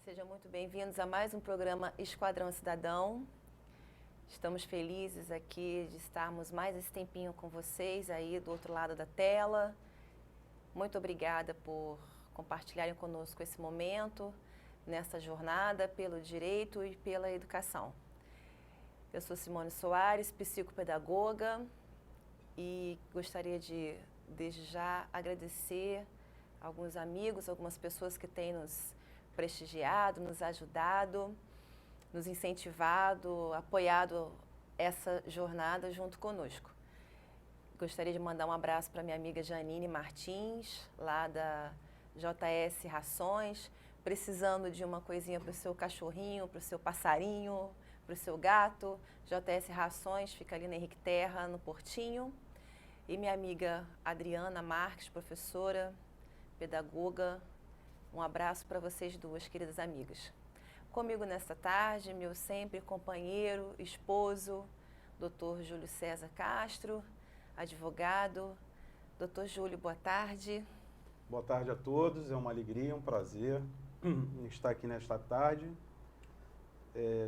Sejam muito bem-vindos a mais um programa Esquadrão Cidadão. Estamos felizes aqui de estarmos mais esse tempinho com vocês aí do outro lado da tela. Muito obrigada por compartilharem conosco esse momento, nessa jornada pelo direito e pela educação. Eu sou Simone Soares, psicopedagoga, e gostaria de, desde já, agradecer alguns amigos, algumas pessoas que têm nos prestigiado, nos ajudado, nos incentivado, apoiado essa jornada junto conosco. Gostaria de mandar um abraço para minha amiga Janine Martins, lá da JS Rações, precisando de uma coisinha para o seu cachorrinho, para o seu passarinho, para o seu gato. JS Rações fica ali na Henrique Terra, no Portinho. E minha amiga Adriana Marques, professora, pedagoga. Um abraço para vocês duas, queridas amigas. Comigo nesta tarde, meu sempre companheiro, esposo, Dr. Júlio César Castro, advogado. Dr. Júlio, boa tarde. Boa tarde a todos, é uma alegria, um prazer estar aqui nesta tarde,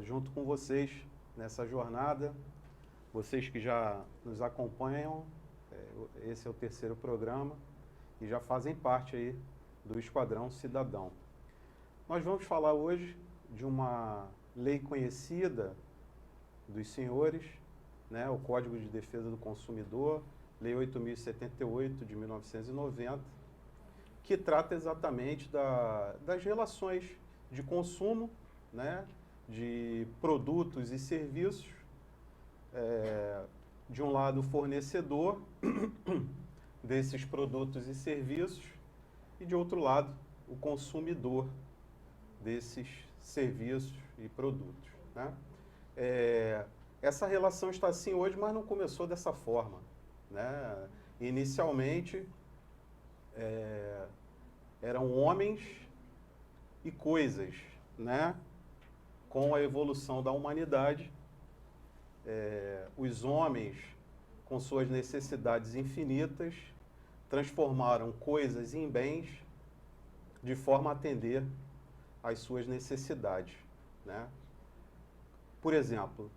junto com vocês nessa jornada. Vocês que já nos acompanham, esse é o terceiro programa e já fazem parte aí do Esquadrão Cidadão. Nós vamos falar hoje de uma lei conhecida dos senhores, né, o Código de Defesa do Consumidor, Lei 8.078 de 1990, que trata exatamente das relações de consumo, né, de produtos e serviços, de um lado o fornecedor desses produtos e serviços, e de outro lado, o consumidor desses serviços e produtos, né? Essa relação está assim hoje, mas não começou dessa forma, né? Inicialmente, eram homens e coisas, né? Com a evolução da humanidade, os homens, com suas necessidades infinitas, transformaram coisas em bens de forma a atender às suas necessidades, né? Por exemplo,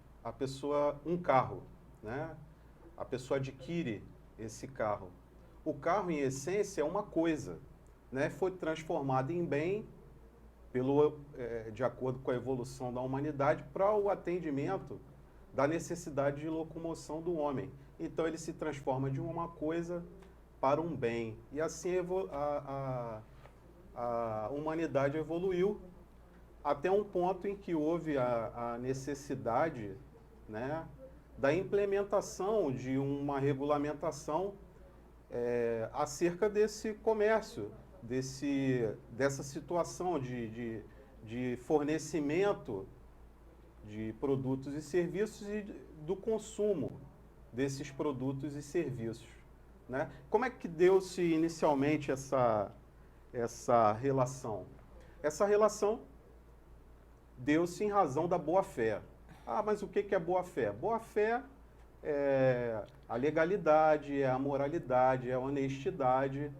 um carro, né? A pessoa adquire esse carro. O carro, em essência, é uma coisa, né? Foi transformado em bem de acordo com a evolução da humanidade para o atendimento da necessidade de locomoção do homem. Então, ele se transforma de uma coisa para um bem. E assim a humanidade evoluiu até um ponto em que houve a necessidade, né, da implementação de uma regulamentação acerca desse comércio, dessa situação de fornecimento de produtos e serviços e do consumo desses produtos e serviços, né? Como é que deu-se inicialmente essa relação? Essa relação deu-se em razão da boa-fé. Ah, mas o que é boa-fé? Boa-fé é a legalidade, é a moralidade, é a honestidade,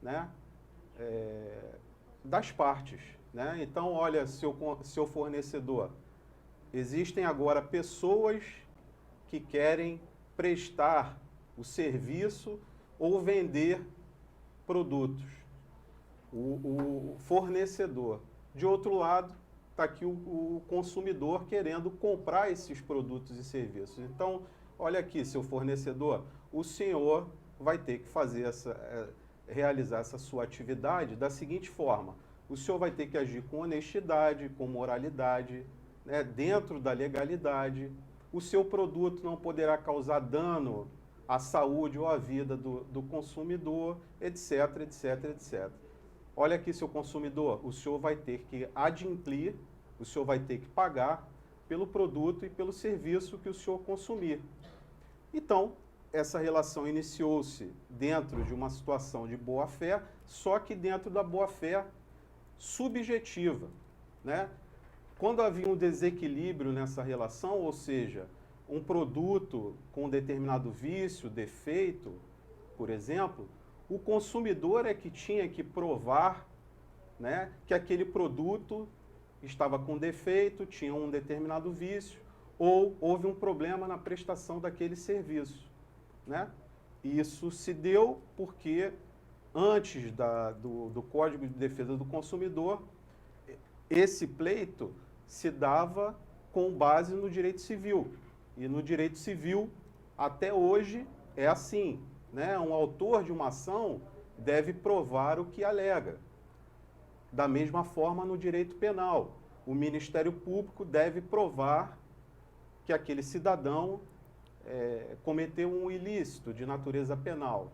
né? Das partes, né? Então, olha, seu fornecedor, existem agora pessoas que querem prestar o serviço ou vender produtos. O fornecedor. De outro lado, está aqui o consumidor querendo comprar esses produtos e serviços. Então, olha aqui, seu fornecedor, o senhor vai ter que realizar essa sua atividade da seguinte forma: o senhor vai ter que agir com honestidade, com moralidade, né, dentro da legalidade. O seu produto não poderá causar dano à saúde ou à vida do consumidor, etc, etc, etc. Olha aqui, seu consumidor, o senhor vai ter que adimplir, o senhor vai ter que pagar pelo produto e pelo serviço que o senhor consumir. Então, essa relação iniciou-se dentro de uma situação de boa-fé, só que dentro da boa-fé subjetiva, né? Quando havia um desequilíbrio nessa relação, ou seja, um produto com um determinado vício, defeito, por exemplo, o consumidor é que tinha que provar, né, que aquele produto estava com defeito, tinha um determinado vício, ou houve um problema na prestação daquele serviço, né? E isso se deu porque antes do Código de Defesa do Consumidor, esse pleito se dava com base no direito civil. E no direito civil, até hoje, é assim, né? Um autor de uma ação deve provar o que alega. Da mesma forma, no direito penal, o Ministério Público deve provar que aquele cidadão cometeu um ilícito de natureza penal,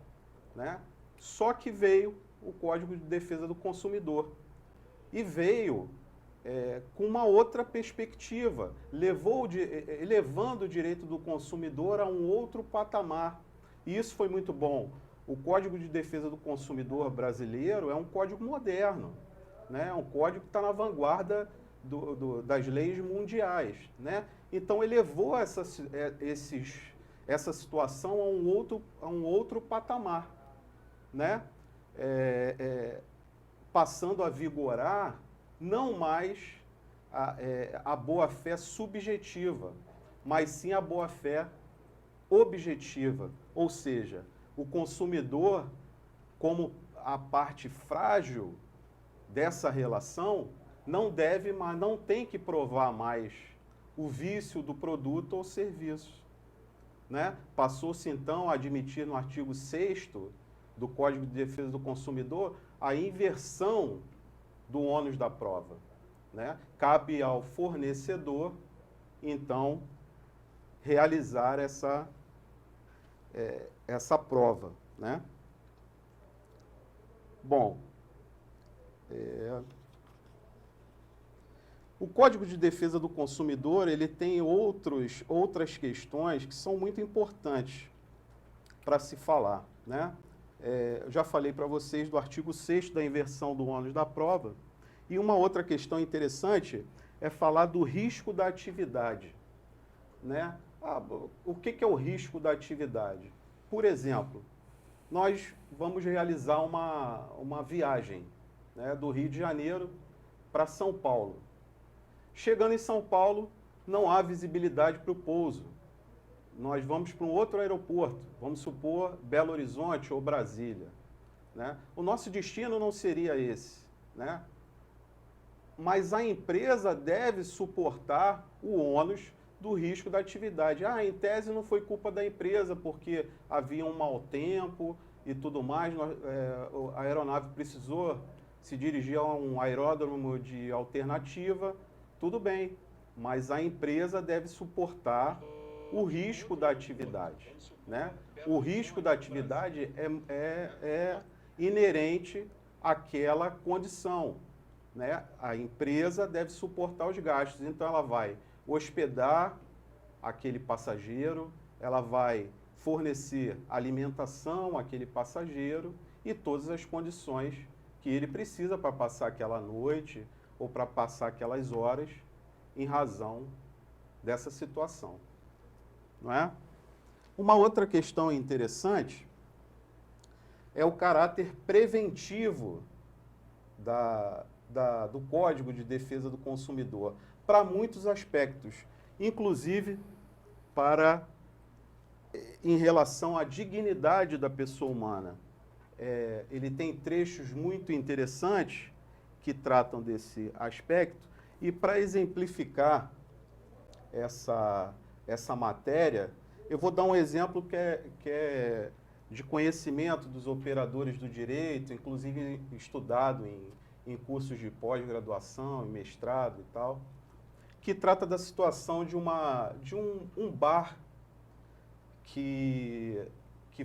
né? Só que veio o Código de Defesa do Consumidor e veio com uma outra perspectiva, elevando o direito do consumidor a um outro patamar. E isso foi muito bom. O Código de Defesa do Consumidor brasileiro é um código moderno, né? É um código que está na vanguarda das leis mundiais, né? Então elevou essa situação a um outro patamar, né? Passando a vigorar não mais a boa-fé subjetiva, mas sim a boa-fé objetiva, ou seja, o consumidor, como a parte frágil dessa relação, não tem que provar mais o vício do produto ou serviço, né? Passou-se então a admitir no artigo 6º do Código de Defesa do Consumidor a inversão do ônus da prova, né? Cabe ao fornecedor, então, realizar essa prova, né? Bom, o Código de Defesa do Consumidor, ele tem outras questões que são muito importantes para se falar, né? Eu já falei para vocês do artigo 6º da inversão do ônus da prova. E uma outra questão interessante é falar do risco da atividade, né? O que é o risco da atividade? Por exemplo, nós vamos realizar uma viagem, né, do Rio de Janeiro para São Paulo. Chegando em São Paulo, não há visibilidade para o pouso. Nós vamos para um outro aeroporto, vamos supor Belo Horizonte ou Brasília, né? O nosso destino não seria esse, né? Mas a empresa deve suportar o ônus do risco da atividade. Em tese não foi culpa da empresa, porque havia um mau tempo e tudo mais, a aeronave precisou se dirigir a um aeródromo de alternativa, tudo bem, mas a empresa deve suportar o risco da atividade, né? O risco da atividade é inerente àquela condição, né? A empresa deve suportar os gastos, então ela vai hospedar aquele passageiro, ela vai fornecer alimentação àquele passageiro e todas as condições que ele precisa para passar aquela noite ou para passar aquelas horas em razão dessa situação, não é? Uma outra questão interessante é o caráter preventivo do Código de Defesa do Consumidor, para muitos aspectos, inclusive em relação à dignidade da pessoa humana. Ele tem trechos muito interessantes que tratam desse aspecto, e para exemplificar essa matéria, eu vou dar um exemplo que é de conhecimento dos operadores do direito, inclusive estudado em cursos de pós-graduação, em mestrado e tal, que trata da situação de um bar que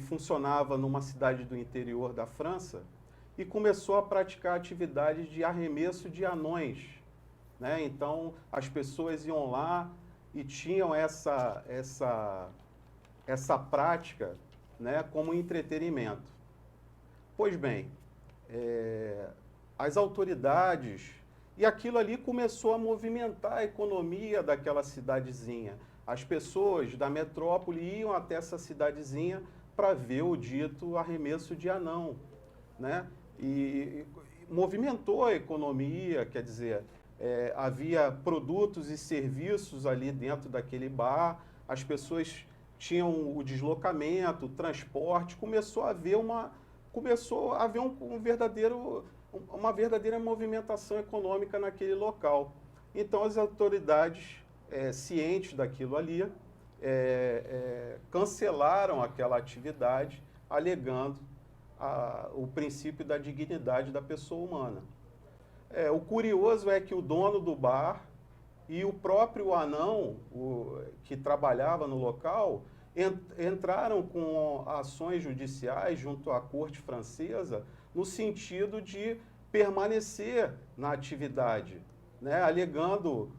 funcionava numa cidade do interior da França e começou a praticar atividades de arremesso de anões, né? Então, as pessoas iam lá e tinham essa prática, né, como entretenimento. Pois bem, as autoridades, e aquilo ali começou a movimentar a economia daquela cidadezinha. As pessoas da metrópole iam até essa cidadezinha para ver o dito arremesso de anão, né? E movimentou a economia, quer dizer, havia produtos e serviços ali dentro daquele bar, as pessoas tinham o deslocamento, o transporte, começou a haver uma verdadeira movimentação econômica naquele local. Então as autoridades, cientes daquilo ali, cancelaram aquela atividade, alegando o princípio da dignidade da pessoa humana. O curioso é que o dono do bar e o próprio anão, que trabalhava no local, entraram com ações judiciais junto à corte francesa no sentido de permanecer na atividade, né, alegando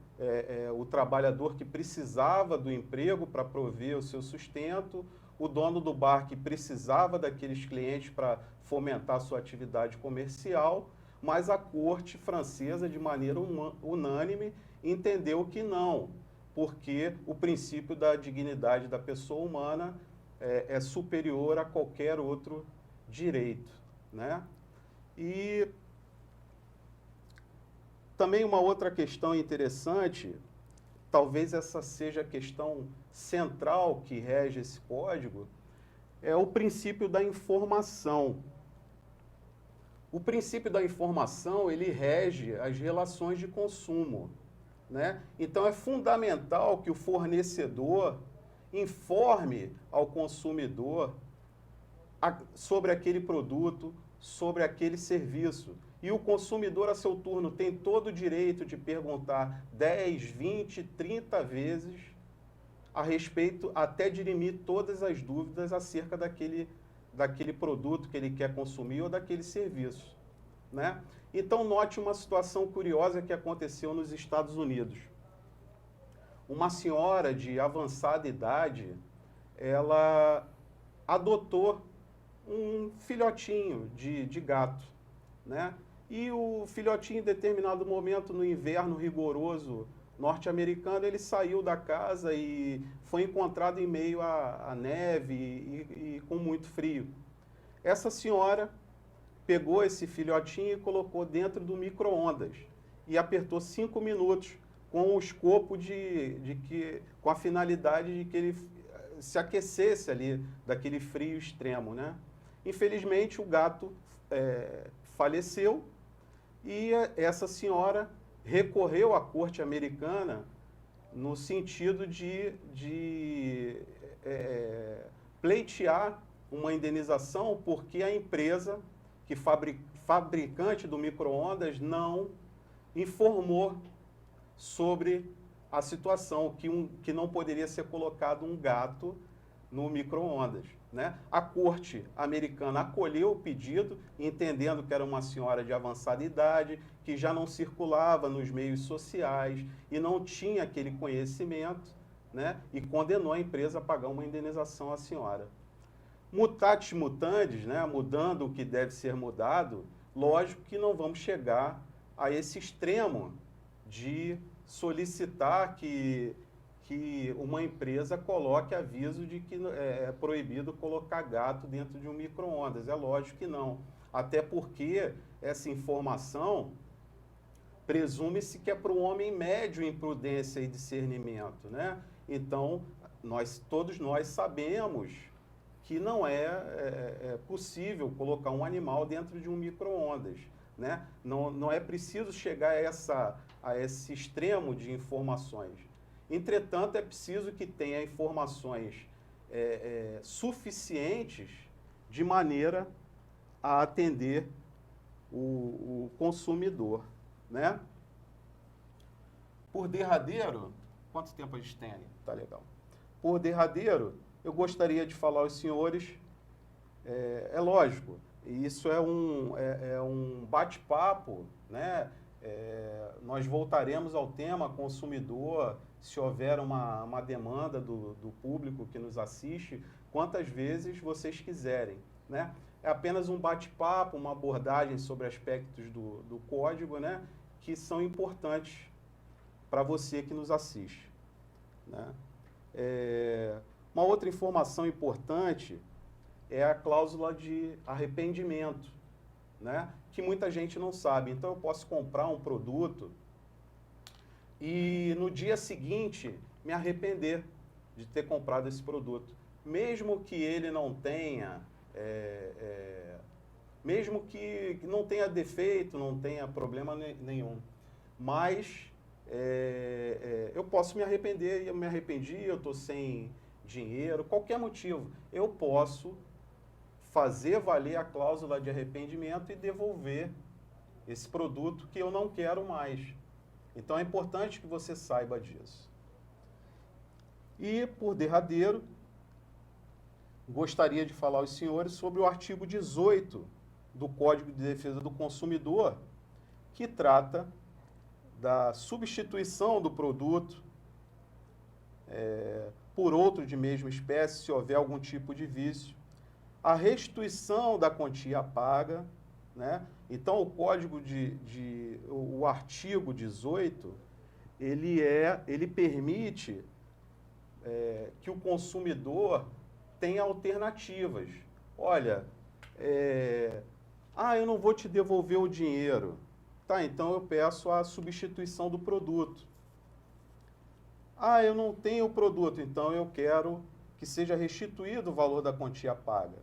o trabalhador que precisava do emprego para prover o seu sustento, o dono do bar que precisava daqueles clientes para fomentar sua atividade comercial, mas a corte francesa, de maneira unânime, entendeu que não, porque o princípio da dignidade da pessoa humana é superior a qualquer outro direito, né? E também uma outra questão interessante, talvez essa seja a questão central que rege esse código, é o princípio da informação. O princípio da informação, ele rege as relações de consumo, né? Então, é fundamental que o fornecedor informe ao consumidor sobre aquele produto, sobre aquele serviço. E o consumidor, a seu turno, tem todo o direito de perguntar 10, 20, 30 vezes a respeito, até dirimir todas as dúvidas acerca daquele produto que ele quer consumir ou daquele serviço, né? Então, note uma situação curiosa que aconteceu nos Estados Unidos. Uma senhora de avançada idade, ela adotou um filhotinho de gato, né? E o filhotinho, em determinado momento, no inverno rigoroso norte-americano, ele saiu da casa e foi encontrado em meio à neve e com muito frio. Essa senhora pegou esse filhotinho e colocou dentro do micro-ondas e apertou 5 minutos com o escopo com a finalidade de que ele se aquecesse ali daquele frio extremo, né? Infelizmente, o gato faleceu e essa senhora recorreu à corte americana no sentido de pleitear uma indenização porque a empresa, fabricante do micro-ondas, não informou sobre a situação, que não poderia ser colocado um gato no micro-ondas, né? A corte americana acolheu o pedido, entendendo que era uma senhora de avançada idade, que já não circulava nos meios sociais e não tinha aquele conhecimento, né? E condenou a empresa a pagar uma indenização à senhora. Mutatis mutandis, né? Mudando o que deve ser mudado, lógico que não vamos chegar a esse extremo de solicitar que uma empresa coloque aviso de que é proibido colocar gato dentro de um micro-ondas. É lógico que não. Até porque essa informação presume-se que é para o homem médio em prudência e discernimento, né? Então, todos nós sabemos que não é possível colocar um animal dentro de um micro-ondas, né? Não é preciso chegar a esse extremo de informações. Entretanto, é preciso que tenha informações suficientes de maneira a atender o consumidor, né? Por derradeiro, quanto tempo a gente tem aí? Tá legal. Por derradeiro, eu gostaria de falar aos senhores, lógico, isso é um bate-papo, né? Nós voltaremos ao tema consumidor, se houver uma demanda do público que nos assiste, quantas vezes vocês quiserem, né? É apenas um bate-papo, uma abordagem sobre aspectos do código, né? Que são importantes para você que nos assiste, né? Uma outra informação importante é a cláusula de arrependimento, né? Que muita gente não sabe. Então, eu posso comprar um produto e no dia seguinte me arrepender de ter comprado esse produto. Mesmo que ele não tenha, mesmo que não tenha defeito, não tenha problema nenhum. Mas eu posso me arrepender, eu me arrependi, eu estou sem dinheiro, qualquer motivo. Eu posso fazer valer a cláusula de arrependimento e devolver esse produto que eu não quero mais. Então é importante que você saiba disso. E, por derradeiro, gostaria de falar aos senhores sobre o artigo 18 do Código de Defesa do Consumidor, que trata da substituição do produto por outro de mesma espécie, se houver algum tipo de vício, a restituição da quantia paga, né? Então, o artigo 18, ele permite que o consumidor tenha alternativas. Olha, eu não vou te devolver o dinheiro. Tá, então eu peço a substituição do produto. Eu não tenho o produto, então eu quero que seja restituído o valor da quantia paga.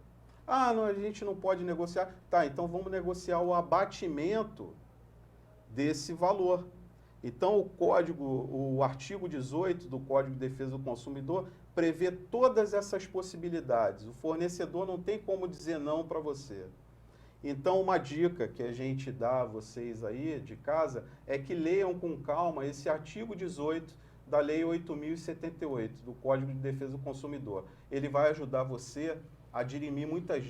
Não, a gente não pode negociar. Tá, então vamos negociar o abatimento desse valor. Então o artigo 18 do Código de Defesa do Consumidor prevê todas essas possibilidades. O fornecedor não tem como dizer não para você. Então, uma dica que a gente dá a vocês aí de casa é que leiam com calma esse artigo 18 da Lei 8.078 do Código de Defesa do Consumidor. Ele vai ajudar você a dirimir muitas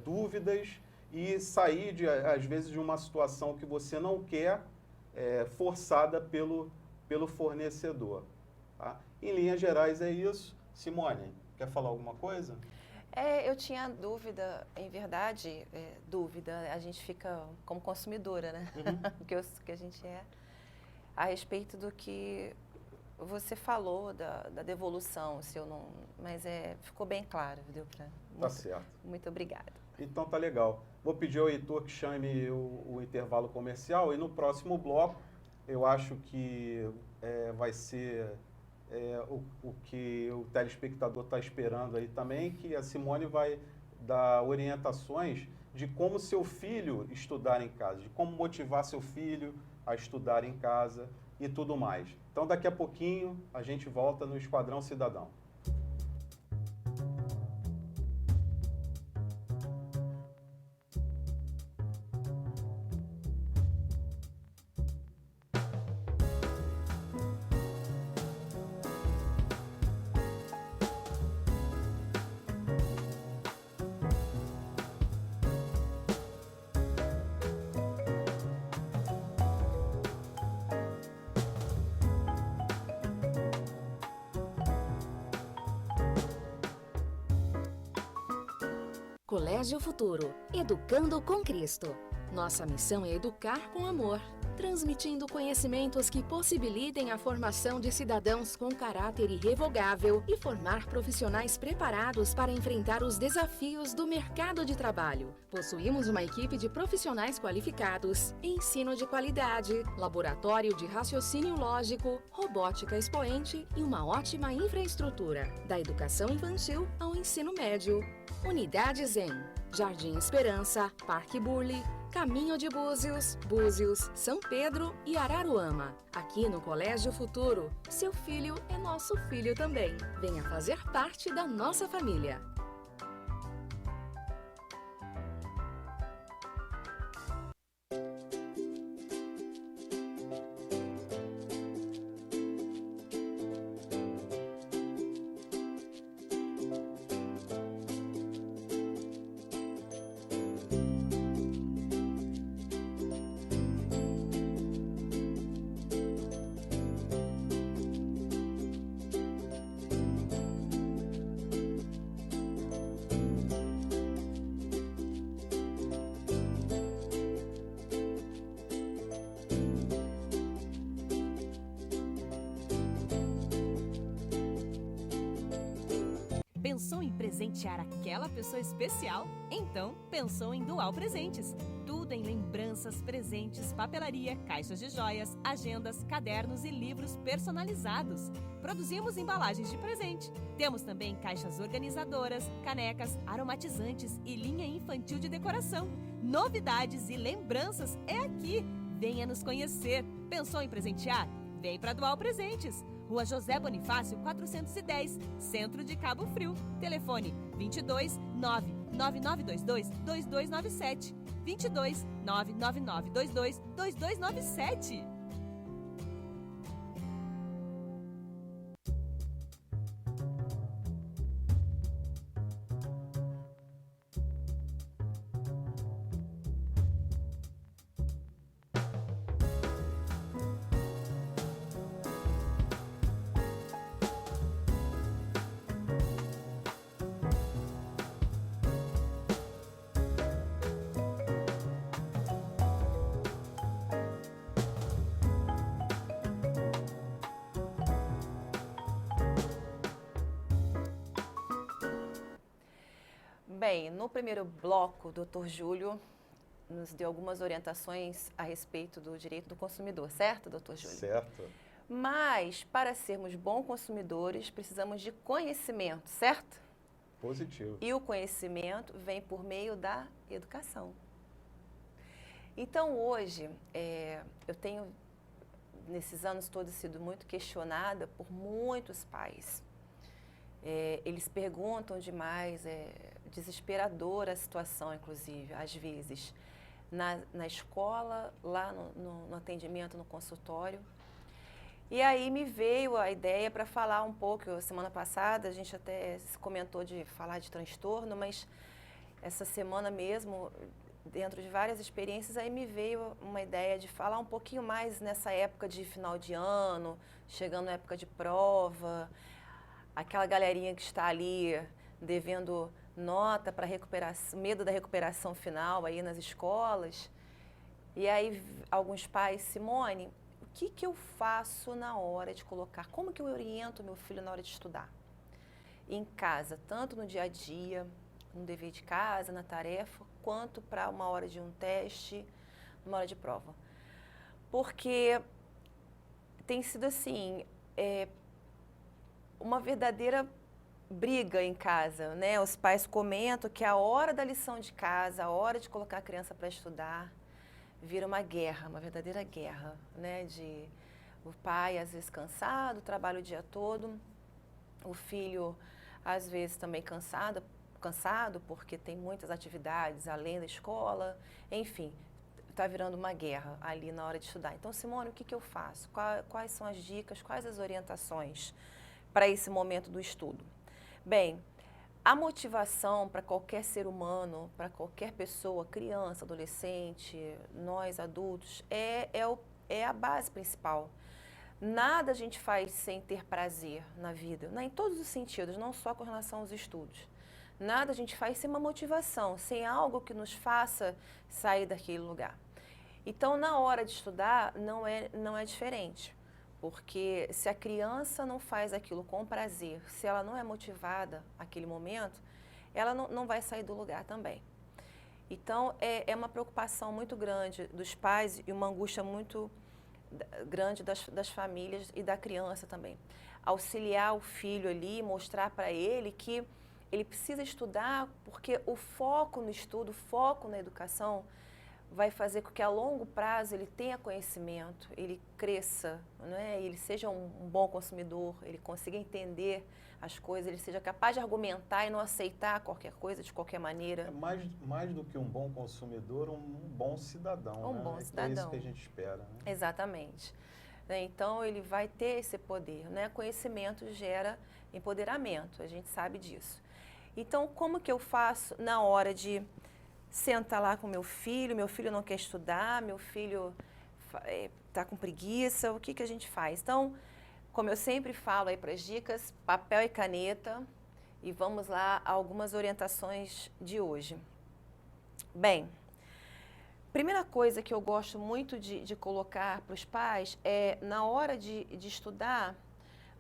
dúvidas e sair, às vezes, de uma situação que você não quer, forçada pelo fornecedor. Tá? Em linhas gerais é isso. Simone, quer falar alguma coisa? Eu tinha dúvida, em verdade, dúvida, a gente fica como consumidora, né? Uhum. que a gente é, a respeito do que você falou da devolução, se eu não, mas ficou bem claro, deu para... Tá certo. Muito obrigada. Então tá legal. Vou pedir ao Heitor que chame o intervalo comercial e no próximo bloco eu acho que vai ser o que o telespectador está esperando aí também, que a Simone vai dar orientações de como seu filho estudar em casa, de como motivar seu filho a estudar em casa e tudo mais. Então daqui a pouquinho a gente volta no Esquadrão Cidadão. Colégio Futuro, educando com Cristo. Nossa missão é educar com amor, transmitindo conhecimentos que possibilitem a formação de cidadãos com caráter irrevogável e formar profissionais preparados para enfrentar os desafios do mercado de trabalho. Possuímos uma equipe de profissionais qualificados, ensino de qualidade, laboratório de raciocínio lógico, robótica expoente e uma ótima infraestrutura, da educação infantil ao ensino médio. Unidade Zen, Jardim Esperança, Parque Burle, Caminho de Búzios, São Pedro e Araruama. Aqui no Colégio Futuro, seu filho é nosso filho também. Venha fazer parte da nossa família. Pensou em presentear aquela pessoa especial? Então, pensou em Dual Presentes. Tudo tudo em lembranças, presentes, papelaria, caixas de joias, agendas, cadernos e livros personalizados. Produzimos embalagens de presente. Temos também caixas organizadoras, canecas, aromatizantes e linha infantil de decoração. Novidades e lembranças é aqui. Venha nos conhecer. Pensou em presentear? Vem para Dual Presentes. Rua José Bonifácio, 410, Centro de Cabo Frio. Telefone 22 99922 2297. 22 99922 2297. Bem, no primeiro bloco, o Dr. Júlio nos deu algumas orientações a respeito do direito do consumidor, certo, Dr. Júlio? Certo. Mas, para sermos bons consumidores, precisamos de conhecimento, certo? Positivo. E o conhecimento vem por meio da educação. Então, hoje, eu tenho, nesses anos todos, sido muito questionada por muitos pais. Eles perguntam demais, desesperadora a situação, inclusive, às vezes, na escola, lá no atendimento, no consultório. E aí me veio a ideia para falar um pouco, semana passada a gente até comentou de falar de transtorno, mas essa semana mesmo, dentro de várias experiências, aí me veio uma ideia de falar um pouquinho mais nessa época de final de ano, chegando na época de prova, aquela galerinha que está ali devendo nota para recuperação, medo da recuperação final aí nas escolas. E aí alguns pais, Simone, o que eu faço na hora de colocar, como que eu oriento meu filho na hora de estudar? Em casa, tanto no dia a dia, no dever de casa, na tarefa, quanto para uma hora de um teste, uma hora de prova. Porque tem sido assim, uma verdadeira briga em casa, né? Os pais comentam que a hora da lição de casa, a hora de colocar a criança para estudar, vira uma guerra, uma verdadeira guerra, né? De o pai às vezes cansado, trabalha o dia todo, o filho às vezes também cansado porque tem muitas atividades além da escola, enfim, está virando uma guerra ali na hora de estudar. Então, Simone, o que eu faço? Quais são as dicas, quais as orientações para esse momento do estudo? Bem, a motivação para qualquer ser humano, para qualquer pessoa, criança, adolescente, nós adultos, é a base principal. Nada a gente faz sem ter prazer na vida, né? Em todos os sentidos, não só com relação aos estudos. Nada a gente faz sem uma motivação, sem algo que nos faça sair daquele lugar. Então, na hora de estudar, não é diferente. Porque se a criança não faz aquilo com prazer, se ela não é motivada naquele momento, ela não vai sair do lugar também. Então, é uma preocupação muito grande dos pais e uma angústia muito grande das famílias e da criança também. Auxiliar o filho ali, mostrar para ele que ele precisa estudar, porque o foco no estudo, o foco na educação, vai fazer com que a longo prazo ele tenha conhecimento, ele cresça, né? Ele seja um bom consumidor, ele consiga entender as coisas, ele seja capaz de argumentar e não aceitar qualquer coisa de qualquer maneira. É mais do que um bom consumidor, um bom cidadão, né? Bom cidadão. É isso que a gente espera, né? Exatamente. Então, ele vai ter esse poder, né? Conhecimento gera empoderamento, a gente sabe disso. Então, como que eu faço na hora de sentar lá com meu filho não quer estudar, meu filho está com preguiça, o que a gente faz? Então, como eu sempre falo aí para as dicas, papel e caneta, e vamos lá a algumas orientações de hoje. Bem, primeira coisa que eu gosto muito de colocar para os pais é, na hora de estudar,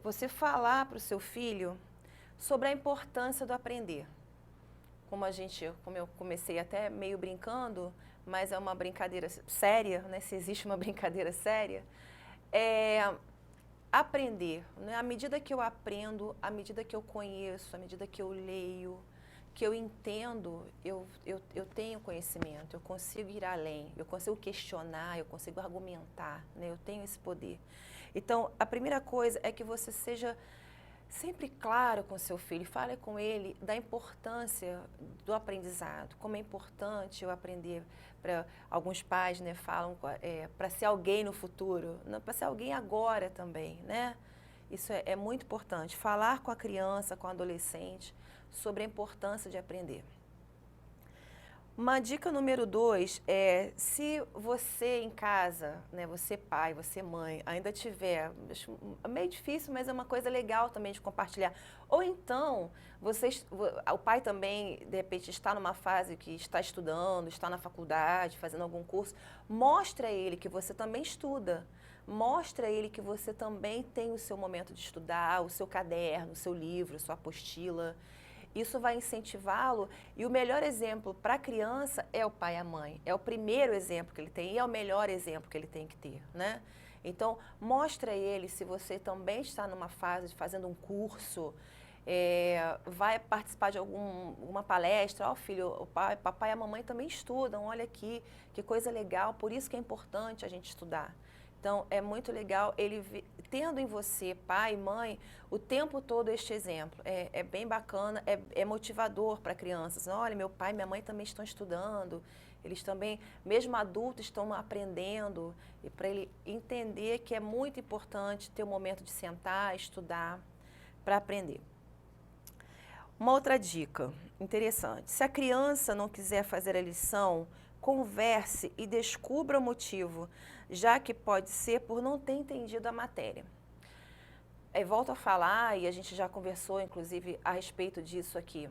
você falar para o seu filho sobre a importância do aprender. Como eu comecei até meio brincando, mas é uma brincadeira séria, né? Se existe uma brincadeira séria, é aprender, né? À medida que eu aprendo, à medida que eu conheço, à medida que eu leio, que eu entendo, eu tenho conhecimento, eu consigo ir além, eu consigo questionar, eu consigo argumentar, né? Eu tenho esse poder. Então, a primeira coisa é que você seja sempre claro com seu filho, fale com ele da importância do aprendizado, como é importante eu aprender. Para alguns pais, né, falam para ser alguém no futuro, para ser alguém agora também, né? Isso é muito importante. Falar com a criança, com o adolescente, sobre a importância de aprender. Uma dica número 2 é, se você em casa, né, você pai, você mãe, ainda tiver, acho meio difícil, mas é uma coisa legal também de compartilhar. Ou então, o pai também, de repente, está numa fase que está estudando, está na faculdade, fazendo algum curso, mostra a ele que você também estuda. Mostra a ele que você também tem o seu momento de estudar, o seu caderno, o seu livro, a sua apostila. Isso vai incentivá-lo e o melhor exemplo para a criança é o pai e a mãe. É o primeiro exemplo que ele tem e é o melhor exemplo que ele tem que ter, né? Então, mostra a ele se você também está numa fase de fazendo um curso, vai participar de alguma palestra. Ó, filho, o papai e a mamãe também estudam, olha aqui, que coisa legal, por isso que é importante a gente estudar. Então, é muito legal ele tendo em você, pai e mãe, o tempo todo este exemplo. É bem bacana, é motivador para crianças. Olha, meu pai e minha mãe também estão estudando, eles também, mesmo adultos, estão aprendendo. E para ele entender que é muito importante ter um momento de sentar, estudar, para aprender. Uma outra dica interessante, se a criança não quiser fazer a lição, converse e descubra o motivo, já que pode ser por não ter entendido a matéria. Volto a falar, e a gente já conversou, inclusive, a respeito disso aqui.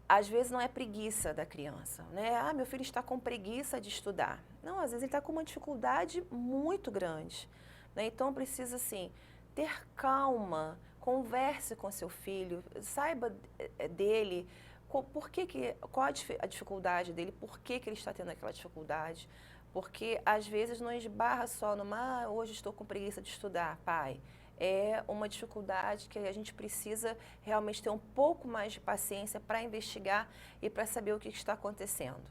Às vezes não é preguiça da criança, né? Ah, meu filho está com preguiça de estudar. Não, às vezes ele está com uma dificuldade muito grande, né? Então precisa, assim, ter calma, converse com seu filho, saiba dele, qual a dificuldade dele, por que ele está tendo aquela dificuldade. Porque, às vezes, não esbarra só numa, hoje estou com preguiça de estudar, pai. É uma dificuldade que a gente precisa realmente ter um pouco mais de paciência para investigar e para saber o que está acontecendo.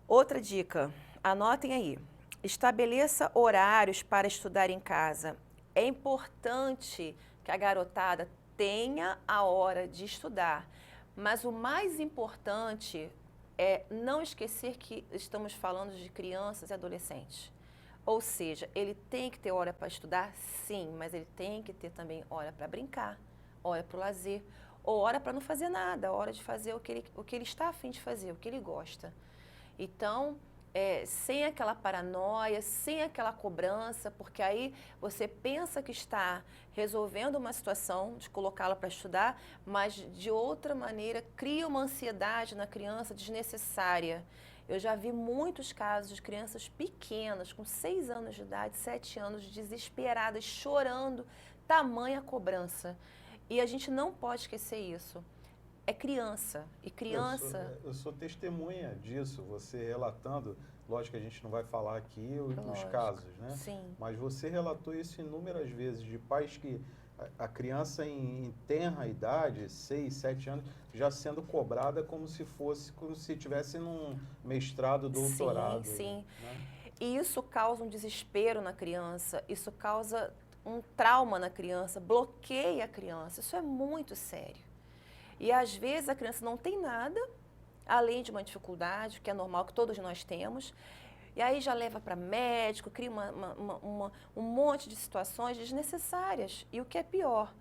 Outra dica, anotem aí. Estabeleça horários para estudar em casa. É importante que a garotada tenha a hora de estudar, mas o mais importante é não esquecer que estamos falando de crianças e adolescentes. Ou seja, ele tem que ter hora para estudar, sim, mas ele tem que ter também hora para brincar, hora para o lazer, ou hora para não fazer nada, hora de fazer o que ele está a fim de fazer, o que ele gosta. Então, sem aquela paranoia, sem aquela cobrança, porque aí você pensa que está resolvendo uma situação de colocá-la para estudar, mas de outra maneira cria uma ansiedade na criança desnecessária. Eu já vi muitos casos de crianças pequenas, com 6 anos de idade, 7 anos, desesperadas, chorando, tamanha cobrança. E a gente não pode esquecer isso. É criança, e criança... Eu sou testemunha disso, você relatando, lógico que a gente não vai falar aqui os casos, né? Sim. Mas você relatou isso inúmeras vezes, de pais que a criança em tenra idade, 6, 7 anos, já sendo cobrada como se estivesse num mestrado, doutorado. Sim, sim. Né? E isso causa um desespero na criança, isso causa um trauma na criança, bloqueia a criança, isso é muito sério. E às vezes a criança não tem nada, além de uma dificuldade, que é normal, que todos nós temos, e aí já leva para médico, cria um monte de situações desnecessárias. E o que é pior,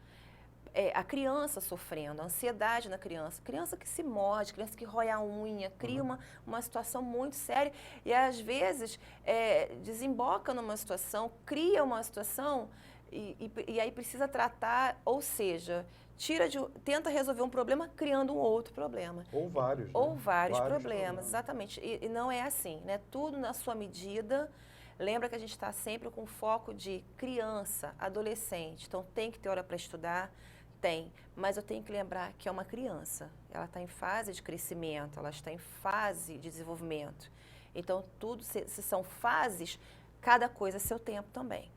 a criança sofrendo, a ansiedade na criança que se morde, criança que rói a unha, cria uma situação muito séria e às vezes desemboca numa situação, cria uma situação e aí precisa tratar, ou seja, tenta resolver um problema criando um outro problema. Ou vários. Ou vários problemas, exatamente. E não é assim, né? Tudo na sua medida. Lembra que a gente está sempre com foco de criança, adolescente. Então tem que ter hora para estudar, Tem, mas eu tenho que lembrar que é uma criança. Ela está em fase de crescimento, ela está em fase de desenvolvimento. Então, tudo, se são fases, cada coisa é seu tempo também.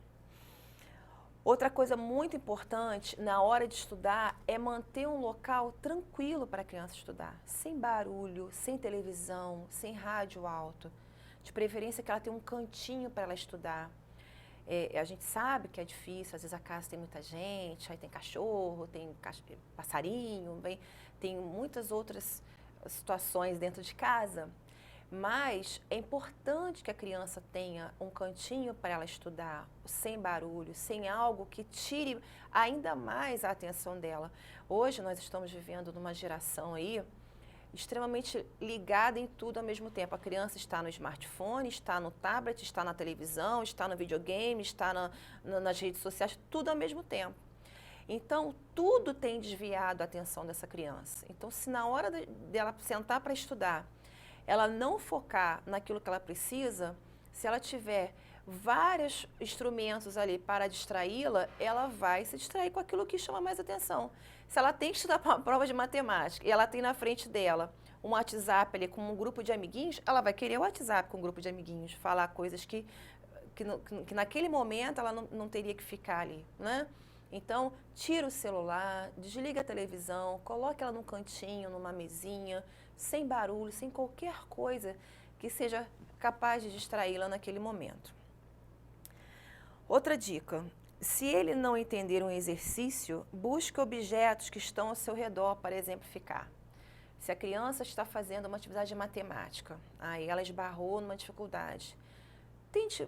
Outra coisa muito importante na hora de estudar é manter um local tranquilo para a criança estudar, sem barulho, sem televisão, sem rádio alto. De preferência que ela tenha um cantinho para ela estudar. A gente sabe que é difícil, às vezes a casa tem muita gente, aí tem cachorro, tem passarinho, tem muitas outras situações dentro de casa. Mas é importante que a criança tenha um cantinho para ela estudar, sem barulho, sem algo que tire ainda mais a atenção dela. Hoje nós estamos vivendo numa geração aí extremamente ligada em tudo ao mesmo tempo. A criança está no smartphone, está no tablet, está na televisão, está no videogame, está nas redes sociais, tudo ao mesmo tempo. Então, tudo tem desviado a atenção dessa criança. Então, se na hora dela sentar para estudar, ela não focar naquilo que ela precisa, se ela tiver vários instrumentos ali para distraí-la, ela vai se distrair com aquilo que chama mais atenção. Se ela tem que estudar para uma prova de matemática e ela tem na frente dela um WhatsApp ali com um grupo de amiguinhos, ela vai querer o WhatsApp com um grupo de amiguinhos, falar coisas que naquele momento ela não teria que ficar ali, né? Então, tira o celular, desliga a televisão, coloque ela num cantinho, numa mesinha, sem barulho, sem qualquer coisa que seja capaz de distraí-la naquele momento. Outra dica, se ele não entender um exercício, busque objetos que estão ao seu redor para exemplificar. Se a criança está fazendo uma atividade de matemática, aí ela esbarrou numa dificuldade, tente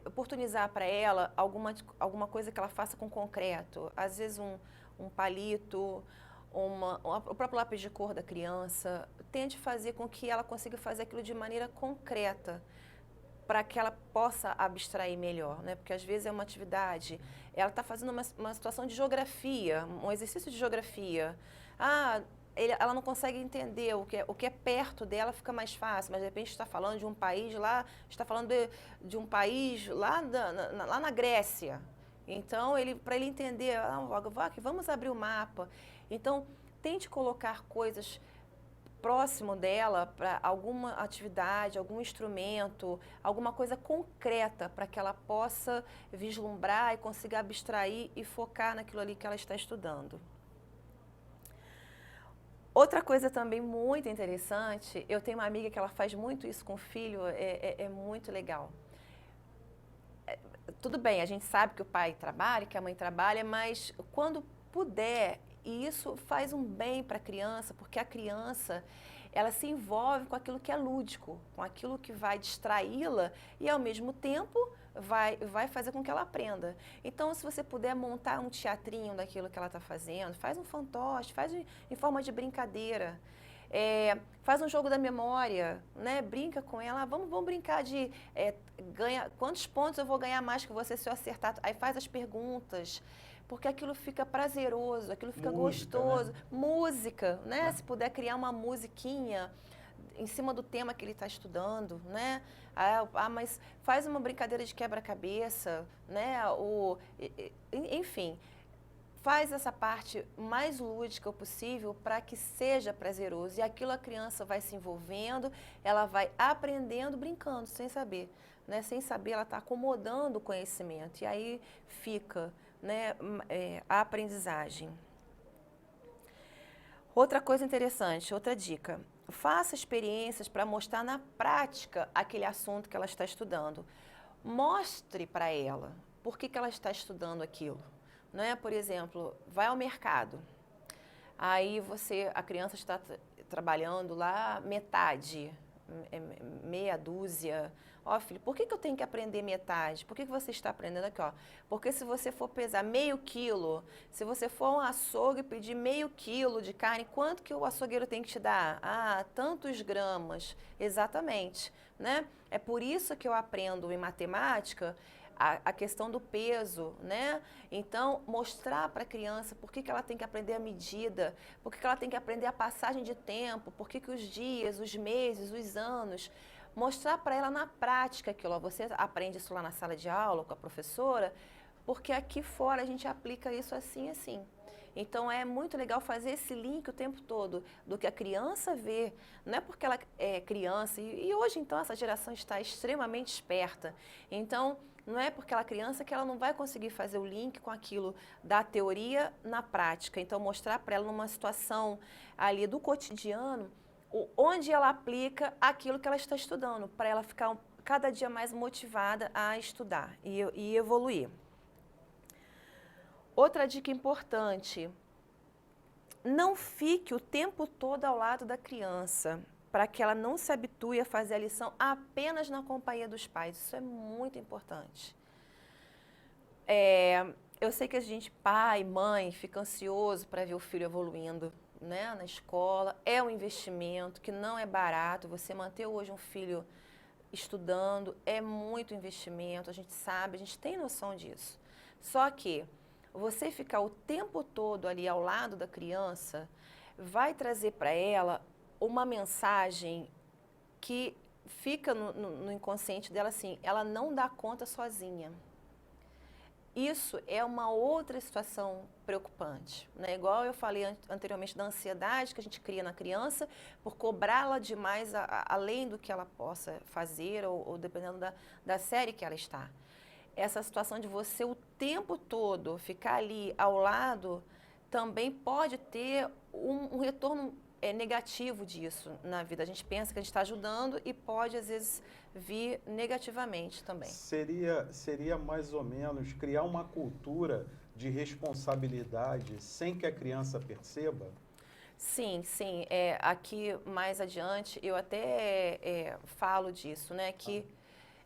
oportunizar para ela alguma coisa que ela faça com concreto, às vezes um palito, o próprio lápis de cor da criança. Tente fazer com que ela consiga fazer aquilo de maneira concreta, para que ela possa abstrair melhor, né? Porque às vezes é uma atividade, ela está fazendo uma situação de geografia, um exercício de geografia. Ela não consegue entender o que é perto dela, fica mais fácil, mas de repente está falando de um país lá, está falando de um país lá na Grécia. Então, para ele entender, vamos abrir o mapa. Então, tente colocar coisas próximo dela para alguma atividade, algum instrumento, alguma coisa concreta para que ela possa vislumbrar e consiga abstrair e focar naquilo ali que ela está estudando. Outra coisa também muito interessante, eu tenho uma amiga que ela faz muito isso com o filho, é muito legal. Tudo bem, a gente sabe que o pai trabalha, que a mãe trabalha, mas quando puder, e isso faz um bem para a criança, porque a criança, ela se envolve com aquilo que é lúdico, com aquilo que vai distraí-la e, ao mesmo tempo, vai fazer com que ela aprenda. Então, se você puder montar um teatrinho daquilo que ela está fazendo, faz um fantoche, faz em forma de brincadeira. Faz um jogo da memória, né? Brinca com ela, vamos brincar de quantos pontos eu vou ganhar mais que você se eu acertar. Aí faz as perguntas, porque aquilo fica prazeroso, aquilo fica gostoso. Né? Música, né? Se puder criar uma musiquinha em cima do tema que ele está estudando, né? Mas faz uma brincadeira de quebra-cabeça, né? Enfim, faz essa parte mais lúdica possível para que seja prazeroso. E aquilo a criança vai se envolvendo, ela vai aprendendo, brincando, sem saber. Né? Sem saber, ela está acomodando o conhecimento. E aí fica, né, a aprendizagem. Outra coisa interessante, outra dica. Faça experiências para mostrar na prática aquele assunto que ela está estudando. Mostre para ela por que ela está estudando aquilo. Não é? Por exemplo, vai ao mercado, aí a criança está trabalhando lá metade, meia dúzia. Filho, por que eu tenho que aprender metade? Por que você está aprendendo aqui? Porque se você for pesar meio quilo, se você for a um açougue e pedir meio quilo de carne, quanto que o açougueiro tem que te dar? Tantos gramas. Exatamente. Né? É por isso que eu aprendo em matemática a questão do peso, né? Então, mostrar para a criança por que ela tem que aprender a medida, por que ela tem que aprender a passagem de tempo, por que os dias, os meses, os anos. Mostrar para ela na prática aquilo. Você aprende isso lá na sala de aula com a professora, porque aqui fora a gente aplica isso assim, assim. Então, é muito legal fazer esse link o tempo todo do que a criança vê. Não é porque ela é criança, e hoje, então, essa geração está extremamente esperta. Então, não é porque ela é criança que ela não vai conseguir fazer o link com aquilo da teoria na prática. Então, mostrar para ela numa situação ali do cotidiano, onde ela aplica aquilo que ela está estudando, para ela ficar cada dia mais motivada a estudar e evoluir. Outra dica importante, não fique o tempo todo ao lado da criança, para que ela não se habitue a fazer a lição apenas na companhia dos pais. Isso é muito importante. Eu sei que a gente, pai, mãe, fica ansioso para ver o filho evoluindo, né, na escola. É um investimento que não é barato. Você manter hoje um filho estudando é muito investimento, a gente sabe, a gente tem noção disso. Só que você ficar o tempo todo ali ao lado da criança vai trazer para ela uma mensagem que fica no inconsciente dela assim, ela não dá conta sozinha. Isso é uma outra situação preocupante, né? Igual eu falei anteriormente da ansiedade que a gente cria na criança por cobrá-la demais além do que ela possa fazer ou dependendo da série que ela está. Essa situação de você o tempo todo ficar ali ao lado também pode ter um retorno negativo disso na vida. A gente pensa que a gente está ajudando e pode, às vezes, vir negativamente também. Seria mais ou menos criar uma cultura de responsabilidade sem que a criança perceba? Sim, sim. Aqui, mais adiante, eu até falo disso, né? Que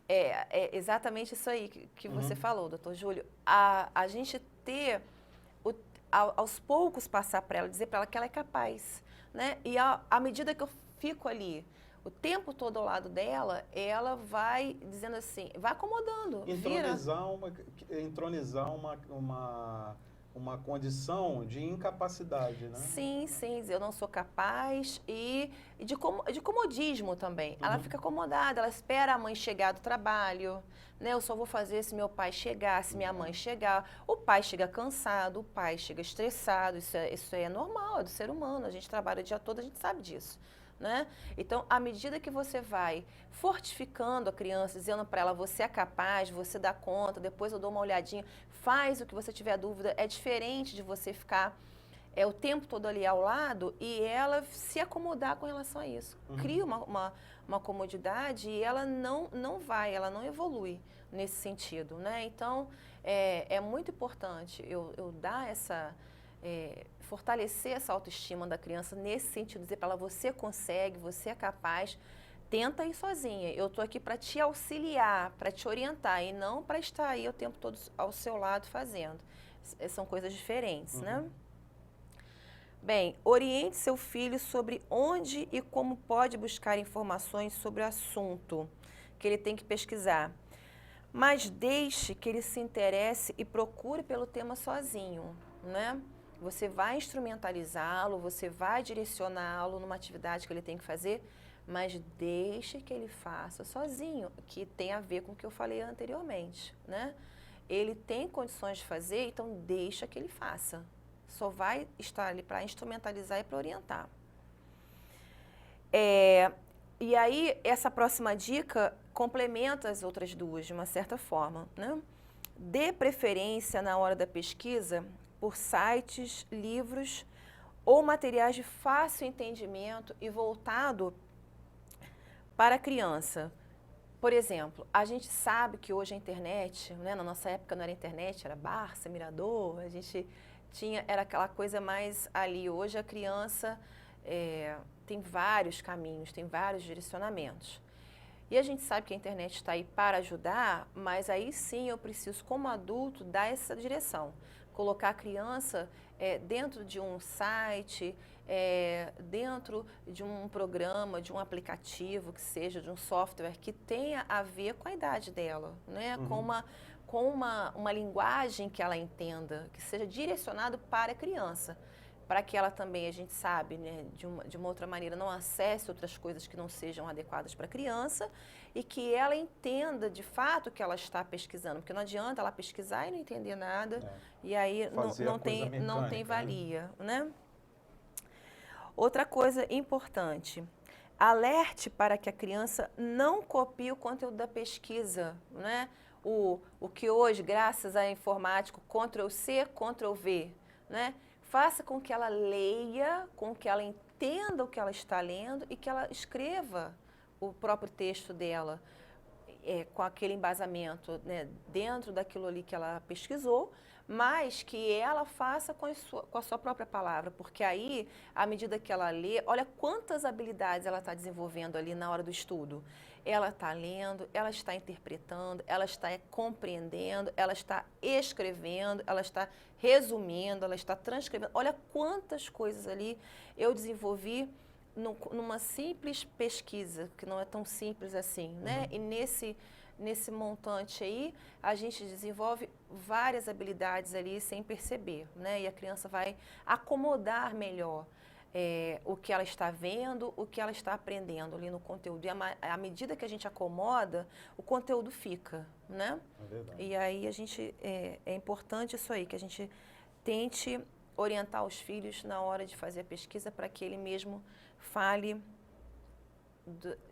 é exatamente isso aí que você falou, doutor Júlio. A gente ter, aos poucos, passar para ela, dizer para ela que ela é capaz. Né? E à medida que eu fico ali o tempo todo ao lado dela, ela vai dizendo assim, vai acomodando. Entronizar uma condição de incapacidade, né? Sim, sim, eu não sou capaz e de comodismo também. Ela fica acomodada, ela espera a mãe chegar do trabalho, né? Eu só vou fazer se meu pai chegar, se minha mãe chegar. O pai chega cansado, o pai chega estressado, isso é normal, é do ser humano, a gente trabalha o dia todo, a gente sabe disso. Né? Então, à medida que você vai fortificando a criança, dizendo para ela, você é capaz, você dá conta, depois eu dou uma olhadinha, faz o que você tiver dúvida, é diferente de você ficar o tempo todo ali ao lado e ela se acomodar com relação a isso. Cria uma comodidade e ela não evolui nesse sentido. Né? Então, é muito importante eu dar fortalecer essa autoestima da criança nesse sentido, dizer para ela, você consegue, você é capaz, tenta ir sozinha, eu estou aqui para te auxiliar, para te orientar e não para estar aí o tempo todo ao seu lado fazendo. São coisas diferentes, né? Bem, oriente seu filho sobre onde e como pode buscar informações sobre o assunto que ele tem que pesquisar, mas deixe que ele se interesse e procure pelo tema sozinho, né? Você vai instrumentalizá-lo, você vai direcioná-lo numa atividade que ele tem que fazer, mas deixe que ele faça sozinho, que tem a ver com o que eu falei anteriormente, né? Ele tem condições de fazer, então deixa que ele faça. Só vai estar ali para instrumentalizar e para orientar. E aí, essa próxima dica complementa as outras duas, de uma certa forma, né? Dê preferência na hora da pesquisa por sites, livros ou materiais de fácil entendimento e voltado para a criança. Por exemplo, a gente sabe que hoje a internet, né, na nossa época não era internet, era Barça, Mirador, a gente era aquela coisa mais ali. Hoje a criança tem vários caminhos, tem vários direcionamentos. E a gente sabe que a internet está aí para ajudar, mas aí sim eu preciso, como adulto, dar essa direção. Colocar a criança dentro de um site, dentro de um programa, de um aplicativo que seja, de um software que tenha a ver com a idade dela, né? Com uma linguagem que ela entenda, que seja direcionado para a criança. para que ela também, a gente sabe, né, de uma outra maneira, não acesse outras coisas que não sejam adequadas para a criança e que ela entenda de fato o que ela está pesquisando, porque não adianta ela pesquisar e não entender nada, e aí não tem valia, né? Outra coisa importante, alerte para que a criança não copie o conteúdo da pesquisa, né? O que hoje, graças à informática, Ctrl+C, Ctrl+V, né? Faça com que ela leia, com que ela entenda o que ela está lendo e que ela escreva o próprio texto dela com aquele embasamento, né, dentro daquilo ali que ela pesquisou, mas que ela faça com a sua própria palavra, porque aí, à medida que ela lê, olha quantas habilidades ela está desenvolvendo ali na hora do estudo. Ela está lendo, ela está interpretando, ela está compreendendo, ela está escrevendo, ela está resumindo, ela está transcrevendo. Olha quantas coisas ali eu desenvolvi numa simples pesquisa, que não é tão simples assim, né? E nesse montante aí, a gente desenvolve várias habilidades ali sem perceber, né? E a criança vai acomodar melhor o que ela está vendo, o que ela está aprendendo ali no conteúdo. E à medida que a gente acomoda, o conteúdo fica, né? É verdade. E aí é importante isso aí, que a gente tente orientar os filhos na hora de fazer a pesquisa para que ele mesmo fale,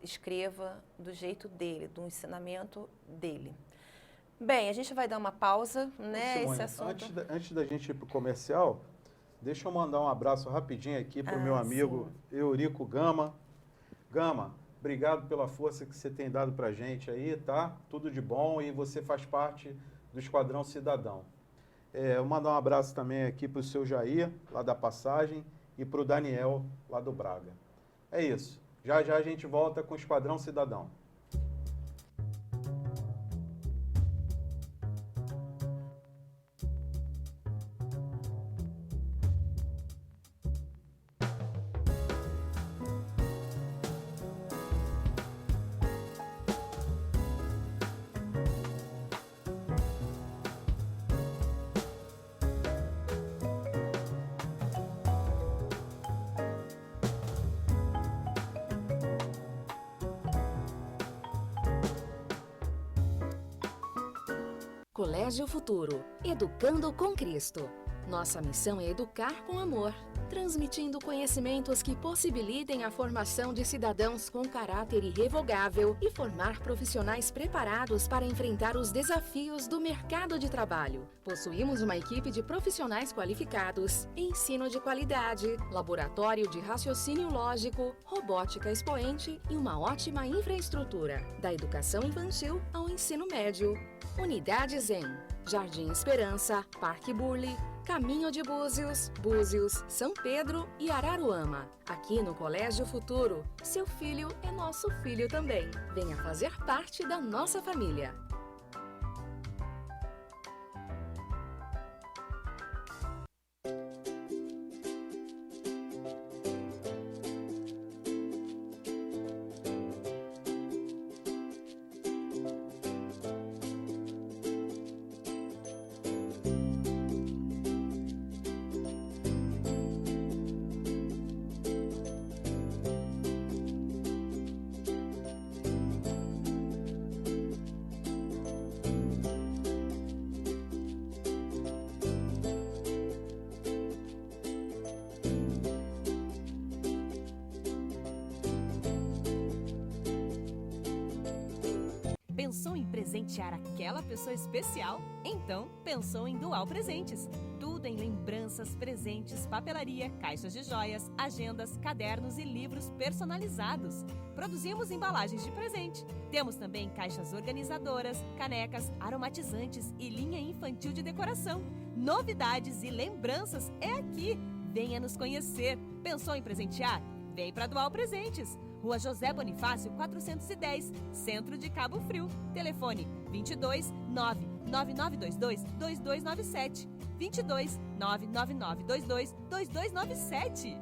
escreva do jeito dele, do ensinamento dele. Bem, a gente vai dar uma pausa, né? Simone, Esse assunto. antes da gente ir para o comercial, deixa eu mandar um abraço rapidinho aqui para o meu amigo Eurico Gama. Gama, obrigado pela força que você tem dado para a gente aí, tá? Tudo de bom e você faz parte do Esquadrão Cidadão. Eu mandar um abraço também aqui para o seu Jair, lá da Passagem, e para o Daniel, lá do Braga. É isso. Já já a gente volta com o Esquadrão Cidadão. Colégio Futuro, educando com Cristo. Nossa missão é educar com amor, transmitindo conhecimentos que possibilitem a formação de cidadãos com caráter irrevogável e formar profissionais preparados para enfrentar os desafios do mercado de trabalho. Possuímos uma equipe de profissionais qualificados, ensino de qualidade, laboratório de raciocínio lógico, robótica expoente e uma ótima infraestrutura, da educação infantil ao ensino médio. Unidade Zen, Jardim Esperança, Parque Burle, Caminho de Búzios, Búzios, São Pedro e Araruama. Aqui no Colégio Futuro, seu filho é nosso filho também. Venha fazer parte da nossa família. Pensou em presentear aquela pessoa especial? Então, pensou em Dual Presentes. Tudo em lembranças, presentes, papelaria, caixas de joias, agendas, cadernos e livros personalizados. Produzimos embalagens de presente. Temos também caixas organizadoras, canecas, aromatizantes e linha infantil de decoração. Novidades e lembranças é aqui. Venha nos conhecer. Pensou em presentear? Vem para Dual Presentes. Rua José Bonifácio, 410, Centro de Cabo Frio. Telefone 22 99922 2297. 22 99922 2297.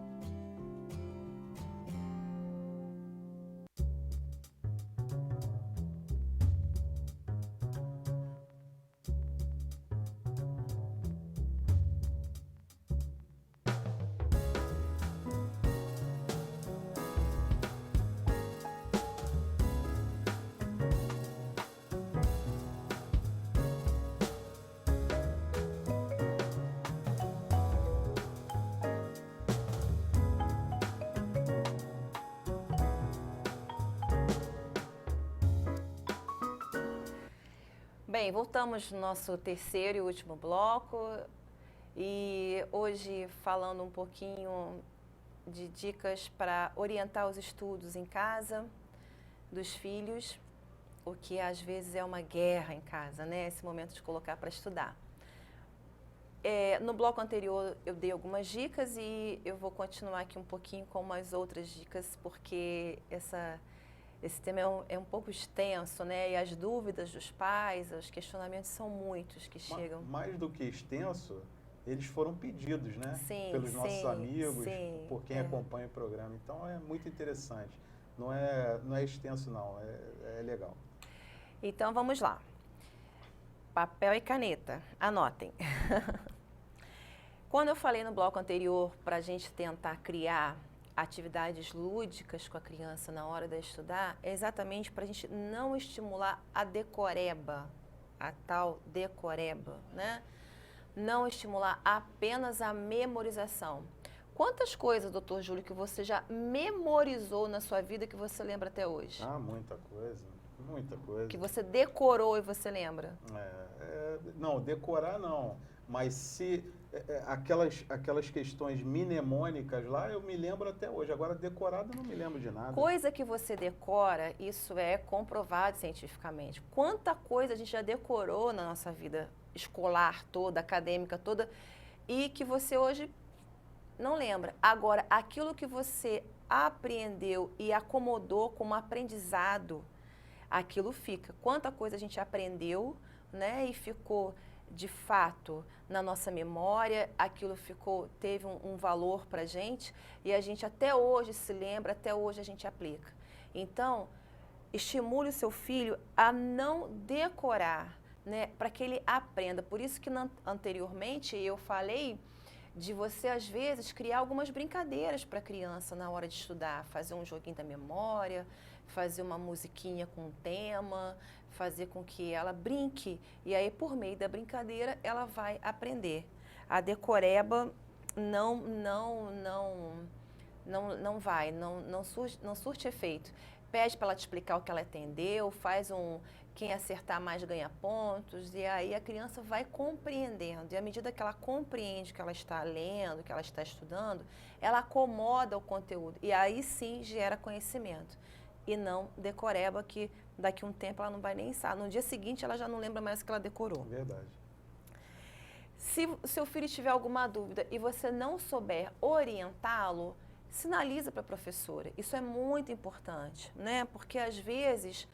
Bem, voltamos no nosso terceiro e último bloco e hoje falando um pouquinho de dicas para orientar os estudos em casa dos filhos, o que às vezes é uma guerra em casa, né? Esse momento de colocar para estudar. No bloco anterior eu dei algumas dicas e eu vou continuar aqui um pouquinho com umas outras dicas, porque esse tema é um pouco extenso, né? E as dúvidas dos pais, os questionamentos são muitos que chegam. Mais do que extenso, eles foram pedidos, né? Sim, pelos nossos amigos, sim, por quem acompanha o programa. Então é muito interessante. Não é extenso, não. É legal. Então vamos lá. Papel e caneta, anotem. Quando eu falei no bloco anterior para a gente tentar criar atividades lúdicas com a criança na hora de estudar, é exatamente para a gente não estimular a decoreba, a tal decoreba, né? Não estimular apenas a memorização. Quantas coisas, doutor Júlio, que você já memorizou na sua vida que você lembra até hoje? Ah, muita coisa. Muita coisa. Que você decorou e você lembra? Não, decorar não. Mas se aquelas questões mnemônicas lá, eu me lembro até hoje. Agora, decorado, eu não me lembro de nada. Coisa que você decora, isso é comprovado cientificamente. Quanta coisa a gente já decorou na nossa vida escolar toda, acadêmica toda, e que você hoje não lembra. Agora, aquilo que você apreendeu e acomodou como aprendizado, aquilo fica. Quanta coisa a gente aprendeu, né, e ficou de fato na nossa memória, aquilo teve um valor para a gente e a gente até hoje se lembra, até hoje a gente aplica. Então, estimule o seu filho a não decorar, né, para que ele aprenda. Por isso que anteriormente eu falei de você, às vezes, criar algumas brincadeiras para a criança na hora de estudar, fazer um joguinho da memória, fazer uma musiquinha com um tema, fazer com que ela brinque. E aí, por meio da brincadeira, ela vai aprender. A decoreba não surte efeito. Pede para ela te explicar o que ela entendeu, quem acertar mais ganha pontos, e aí a criança vai compreendendo. E à medida que ela compreende o que ela está lendo, o que ela está estudando, ela acomoda o conteúdo. E aí sim gera conhecimento. E não decoreba, que daqui a um tempo ela não vai nem saber. No dia seguinte ela já não lembra mais o que ela decorou. Verdade. Se o seu filho tiver alguma dúvida e você não souber orientá-lo, sinaliza para a professora. Isso é muito importante, né? Porque às vezes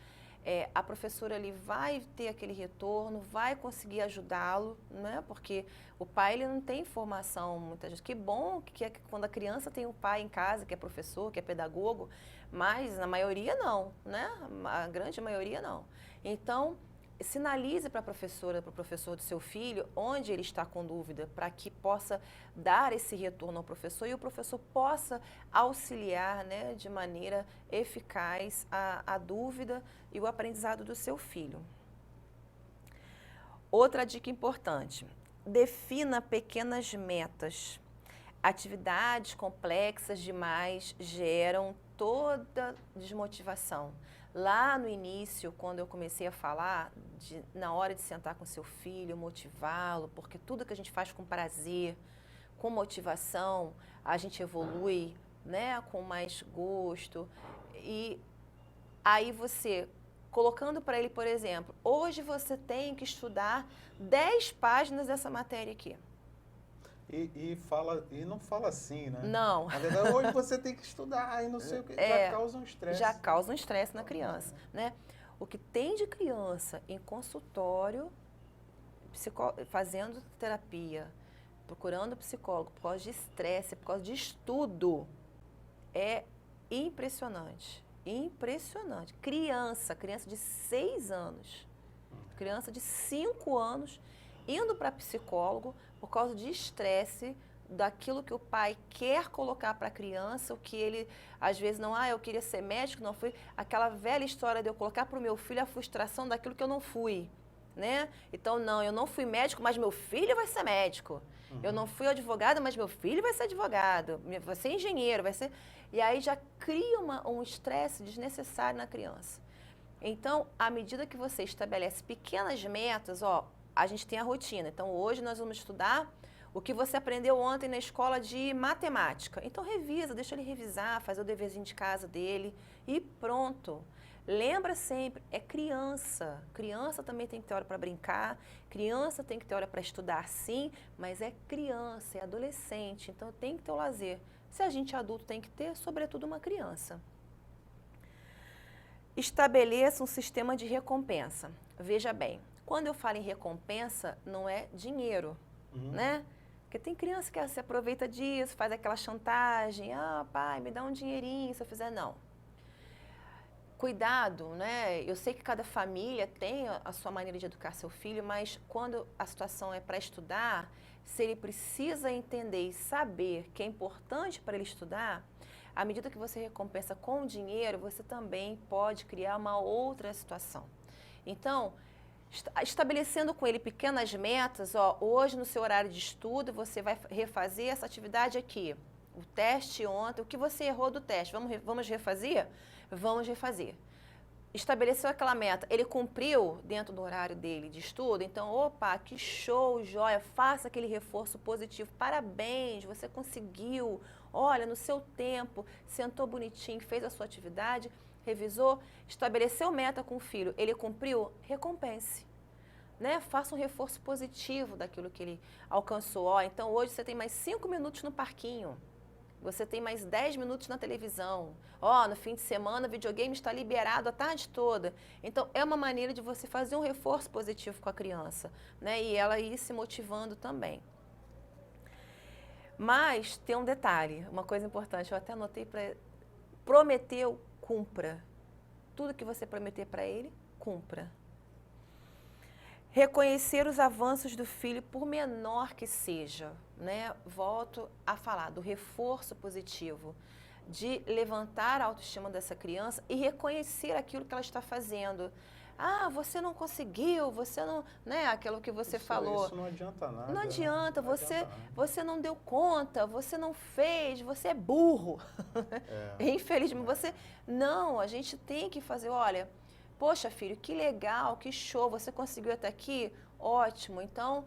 a professora ali vai ter aquele retorno, vai conseguir ajudá-lo, né? Porque o pai ele não tem informação muitas vezes. Que bom que é quando a criança tem um pai em casa que é professor, que é pedagogo, mas na maioria não, né? A grande maioria não. Então, sinalize para a professora, para o professor do seu filho, onde ele está com dúvida, para que possa dar esse retorno ao professor e o professor possa auxiliar, né, de maneira eficaz a dúvida e o aprendizado do seu filho. Outra dica importante: defina pequenas metas. Atividades complexas demais geram toda desmotivação. Lá no início, quando eu comecei a falar, na hora de sentar com seu filho, motivá-lo, porque tudo que a gente faz com prazer, com motivação, a gente evolui, né, com mais gosto. E aí você, colocando para ele, por exemplo, hoje você tem que estudar 10 páginas dessa matéria aqui. E não fala assim, né? Não. Na verdade, hoje você tem que estudar, e não sei o que, já causa um estresse. Já causa um estresse na criança, né? O que tem de criança em consultório, fazendo terapia, procurando psicólogo por causa de estresse, por causa de estudo, é impressionante. Impressionante. Criança de 6 anos, criança de 5 anos, indo para psicólogo por causa de estresse, daquilo que o pai quer colocar para a criança, o que ele, às vezes, eu queria ser médico, não fui. Aquela velha história de eu colocar para o meu filho a frustração daquilo que eu não fui, né? Então, eu não fui médico, mas meu filho vai ser médico. Uhum. Eu não fui advogado, mas meu filho vai ser advogado. Vai ser engenheiro, vai ser... E aí já cria um estresse desnecessário na criança. Então, à medida que você estabelece pequenas metas, ó, a gente tem a rotina. Então, hoje nós vamos estudar o que você aprendeu ontem na escola de matemática. Então, revisa, deixa ele revisar, fazer o deverzinho de casa dele e pronto. Lembra sempre, é criança. Criança também tem que ter hora para brincar, criança tem que ter hora para estudar, sim, mas é criança, é adolescente, então tem que ter o lazer. Se a gente adulto tem que ter, sobretudo uma criança. Estabeleça um sistema de recompensa. Veja bem, quando eu falo em recompensa, não é dinheiro, né? Porque tem criança que se aproveita disso, faz aquela chantagem, ah, pai, me dá um dinheirinho se eu fizer, não. Cuidado, né? Eu sei que cada família tem a sua maneira de educar seu filho, mas quando a situação é para estudar, se ele precisa entender e saber que é importante para ele estudar, à medida que você recompensa com dinheiro, você também pode criar uma outra situação. Então, estabelecendo com ele pequenas metas, ó, hoje no seu horário de estudo, você vai refazer essa atividade aqui. O teste ontem, o que você errou do teste, vamos refazer? Vamos refazer. Estabeleceu aquela meta, ele cumpriu dentro do horário dele de estudo, então, opa, que show, joia, faça aquele reforço positivo, parabéns, você conseguiu, olha, no seu tempo, sentou bonitinho, fez a sua atividade, revisou, estabeleceu meta com o filho, ele cumpriu, recompense. Né? Faça um reforço positivo daquilo que ele alcançou. Ó, então, hoje você tem mais 5 minutos no parquinho. Você tem mais 10 minutos na televisão. Ó, no fim de semana o videogame está liberado a tarde toda. Então, é uma maneira de você fazer um reforço positivo com a criança, né? E ela ir se motivando também. Mas tem um detalhe, uma coisa importante, eu até anotei para prometeu, cumpra. Tudo que você prometer para ele, cumpra. Reconhecer os avanços do filho, por menor que seja, né? Volto a falar do reforço positivo, de levantar a autoestima dessa criança e reconhecer aquilo que ela está fazendo. Ah, você não conseguiu, você não, né? Aquilo que você falou. Isso não adianta nada. Não adianta, não adianta nada. você não deu conta, você não fez, você é burro. Infelizmente, você... Não, a gente tem que fazer, olha... Poxa, filho, que legal, que show, você conseguiu até aqui? Ótimo. Então,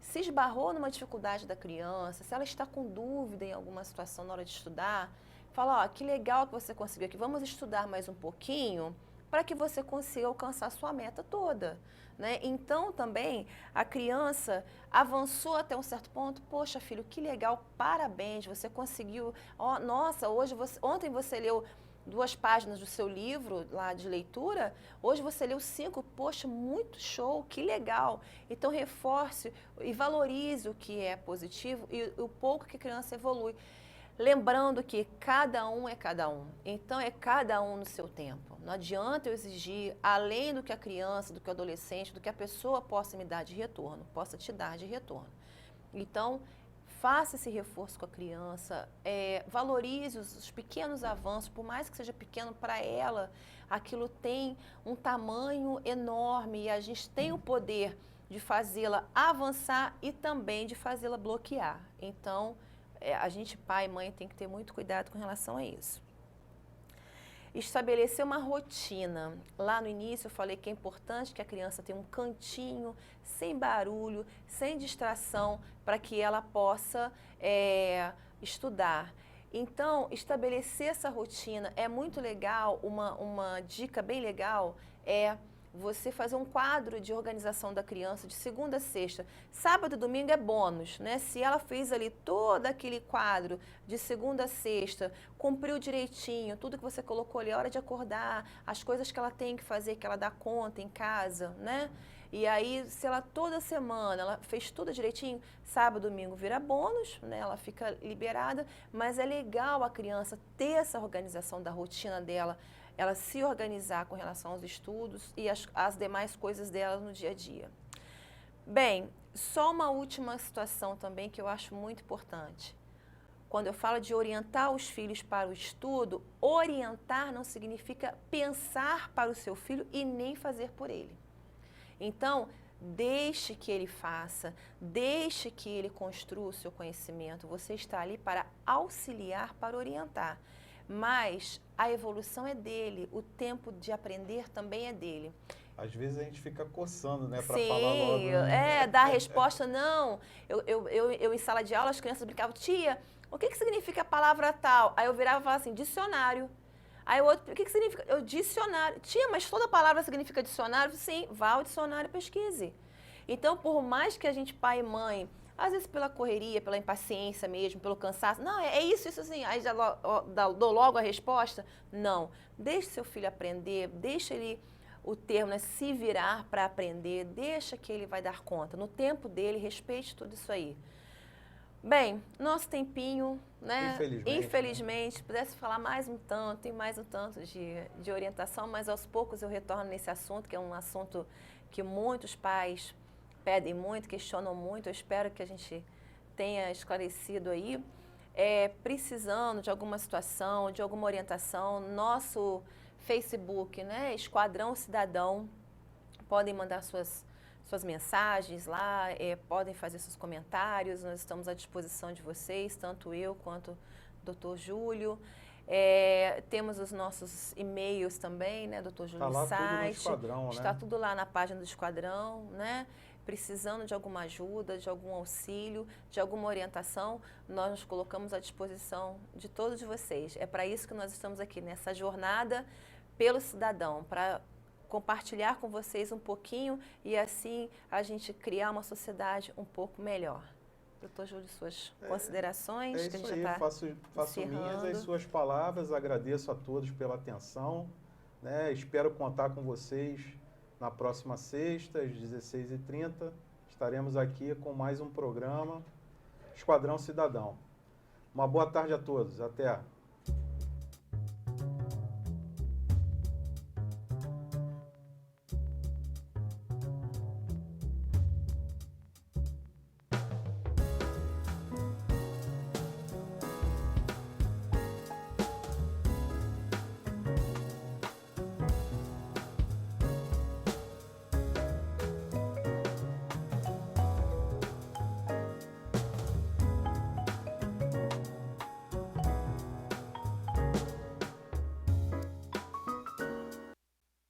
se esbarrou numa dificuldade da criança, se ela está com dúvida em alguma situação na hora de estudar, fala, ó, que legal que você conseguiu aqui, vamos estudar mais um pouquinho para que você consiga alcançar a sua meta toda. Né? Então, também, a criança avançou até um certo ponto, poxa, filho, que legal, parabéns, você conseguiu, ó, nossa, ontem você leu 2 páginas do seu livro lá de leitura, hoje você leu 5, poxa, muito show, que legal. Então, reforce e valorize o que é positivo e o pouco que a criança evolui. Lembrando que cada um é cada um, então é cada um no seu tempo. Não adianta eu exigir, além do que a criança, do que o adolescente, do que a pessoa possa me dar de retorno, possa te dar de retorno. Então, faça esse reforço com a criança, valorize os pequenos avanços, por mais que seja pequeno para ela, aquilo tem um tamanho enorme e a gente tem o poder de fazê-la avançar e também de fazê-la bloquear. Então, a gente, pai e mãe, tem que ter muito cuidado com relação a isso. Estabelecer uma rotina. Lá no início eu falei que é importante que a criança tenha um cantinho, sem barulho, sem distração, para que ela possa estudar. Então, estabelecer essa rotina é muito legal, uma dica bem legal é você fazer um quadro de organização da criança de segunda a sexta. Sábado e domingo é bônus, né? Se ela fez ali todo aquele quadro de segunda a sexta, cumpriu direitinho, tudo que você colocou ali, a hora de acordar, as coisas que ela tem que fazer, que ela dá conta em casa, né? E aí, se ela toda semana, ela fez tudo direitinho, sábado, domingo vira bônus, né? Ela fica liberada, mas é legal a criança ter essa organização da rotina dela, ela se organizar com relação aos estudos e as demais coisas dela no dia a dia. Bem, só uma última situação também que eu acho muito importante. Quando eu falo de orientar os filhos para o estudo, orientar não significa pensar para o seu filho e nem fazer por ele. Então, deixe que ele faça, deixe que ele construa o seu conhecimento. Você está ali para auxiliar, para orientar. mas a evolução é dele, o tempo de aprender também é dele. Às vezes a gente fica coçando, né, para Sim, falar logo. Né? dar a resposta, não. Eu em sala de aula, as crianças brincavam, tia, o que significa a palavra tal? Aí eu virava e falava assim, dicionário. Aí o outro, o que significa? Eu, dicionário. Tia, mas toda palavra significa dicionário? Sim, vá ao dicionário e pesquise. Então, por mais que a gente, pai e mãe, às vezes pela correria, pela impaciência mesmo, pelo cansaço, não, é isso assim, aí já dou logo a resposta. Não, deixe seu filho aprender, deixa ele o termo, né, se virar para aprender, deixa que ele vai dar conta. No tempo dele, respeite tudo isso aí. Bem, nosso tempinho, né? Infelizmente, pudesse falar mais um tanto e mais um tanto de orientação, mas aos poucos eu retorno nesse assunto, que é um assunto que muitos pais pedem muito, questionam muito. Eu espero que a gente tenha esclarecido aí. Precisando de alguma situação, de alguma orientação, nosso Facebook, né? Esquadrão Cidadão, podem mandar suas mensagens lá, podem fazer seus comentários, nós estamos à disposição de vocês, tanto eu quanto o Dr. Júlio. Temos os nossos e-mails também, né, Dr. Júlio? Está lá site, tudo no Esquadrão, está né? tudo lá na página do Esquadrão, né? Precisando de alguma ajuda, de algum auxílio, de alguma orientação, nós nos colocamos à disposição de todos vocês. É para isso que nós estamos aqui, nessa jornada pelo cidadão, para compartilhar com vocês um pouquinho e assim a gente criar uma sociedade um pouco melhor. Doutor Júlio, suas considerações? É que a isso gente aí, já tá faço minhas as suas palavras, agradeço a todos pela atenção, né? Espero contar com vocês na próxima sexta, às 16h30, estaremos aqui com mais um programa Esquadrão Cidadão. Uma boa tarde a todos, até!